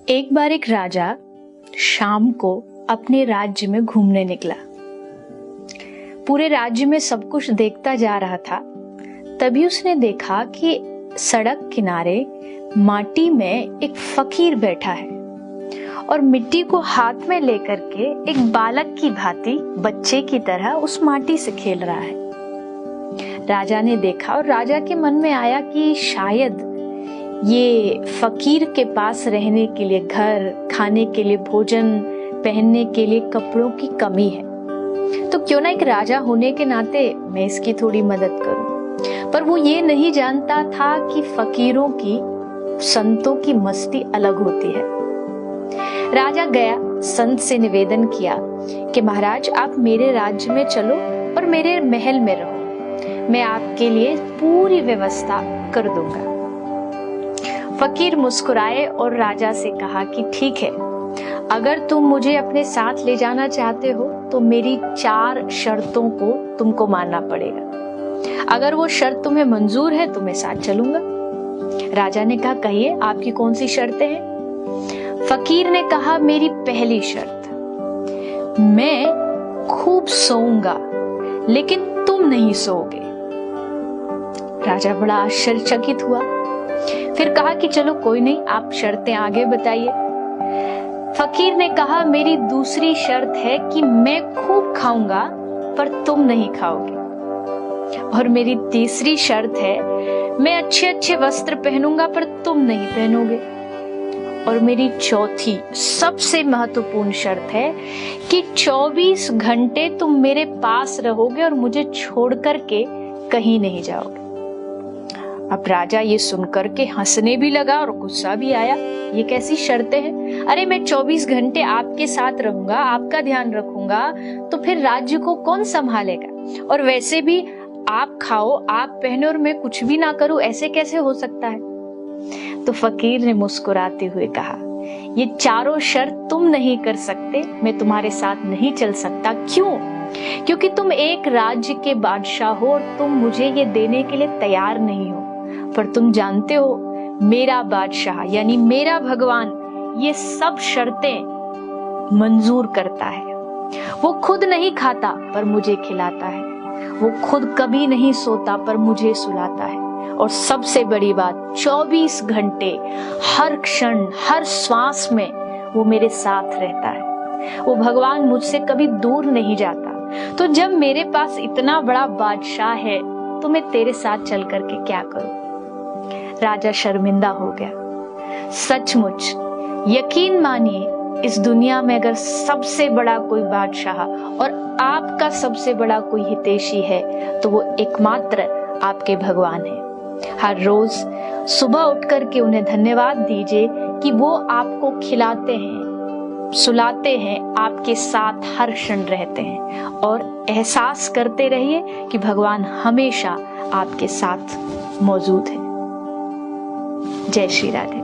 एक बार एक राजा शाम को अपने राज्य में घूमने निकला। पूरे राज्य में सब कुछ देखता जा रहा था। तभी उसने देखा कि सड़क किनारे माटी में एक फकीर बैठा है और मिट्टी को हाथ में लेकर के एक बालक की भांति बच्चे की तरह उस माटी से खेल रहा है। राजा ने देखा और राजा के मन में आया कि शायद ये फकीर के पास रहने के लिए घर, खाने के लिए भोजन, पहनने के लिए कपड़ों की कमी है, तो क्यों ना एक राजा होने के नाते मैं इसकी थोड़ी मदद करूं। पर वो ये नहीं जानता था कि फकीरों की, संतों की मस्ती अलग होती है। राजा गया, संत से निवेदन किया कि महाराज आप मेरे राज्य में चलो और मेरे महल में रहो, मैं आपके लिए पूरी व्यवस्था कर दूंगा। फकीर मुस्कुराए और राजा से कहा कि ठीक है, अगर तुम मुझे अपने साथ ले जाना चाहते हो तो मेरी 4 शर्तों को तुमको मानना पड़ेगा। अगर वो शर्त तुम्हें मंजूर है तो मैं साथ चलूंगा। राजा ने कहा कहिए आपकी कौन सी शर्तें हैं। फकीर ने कहा मेरी पहली शर्त, मैं खूब सोऊंगा लेकिन तुम नहीं सोओगे। राजा बड़ा आश्चर्यचकित हुआ। फिर कहा कि चलो कोई नहीं, आप शर्तें आगे बताइए। फकीर ने कहा मेरी दूसरी शर्त है कि मैं खूब खाऊंगा पर तुम नहीं खाओगे। और मेरी तीसरी शर्त है मैं अच्छे अच्छे वस्त्र पहनूंगा पर तुम नहीं पहनोगे। और मेरी चौथी सबसे महत्वपूर्ण शर्त है कि 24 घंटे तुम मेरे पास रहोगे और मुझे छोड़ करके कहीं नहीं जाओगे। अब राजा ये सुनकर के हंसने भी लगा और गुस्सा भी आया। ये कैसी शर्तें हैं? अरे मैं 24 घंटे आपके साथ रहूंगा, आपका ध्यान रखूंगा, तो फिर राज्य को कौन संभालेगा? और वैसे भी आप खाओ, आप पहनो और मैं कुछ भी ना करूं, ऐसे कैसे हो सकता है? तो फकीर ने मुस्कुराते हुए कहा ये चारों शर्त तुम नहीं कर सकते, मैं तुम्हारे साथ नहीं चल सकता। क्यों? क्योंकि तुम एक राज्य के बादशाह हो और तुम मुझे ये देने के लिए तैयार नहीं हो। पर तुम जानते हो मेरा बादशाह यानी मेरा भगवान ये सब शर्तें मंजूर करता है। वो खुद नहीं खाता पर मुझे खिलाता है, वो खुद कभी नहीं सोता पर मुझे सुलाता है, और सबसे बड़ी बात 24 घंटे हर क्षण हर श्वास में वो मेरे साथ रहता है। वो भगवान मुझसे कभी दूर नहीं जाता। तो जब मेरे पास इतना बड़ा बादशाह है तो मैं तेरे साथ चल करके क्या करूं? राजा शर्मिंदा हो गया। सचमुच यकीन मानिए इस दुनिया में अगर सबसे बड़ा कोई बादशाह और आपका सबसे बड़ा कोई हितैषी है तो वो एकमात्र आपके भगवान है। हर रोज सुबह उठ करके उन्हें धन्यवाद दीजिए कि वो आपको खिलाते हैं, सुलाते हैं, आपके साथ हर क्षण रहते हैं, और एहसास करते रहिए कि भगवान हमेशा आपके साथ मौजूद है। जय श्री राधे।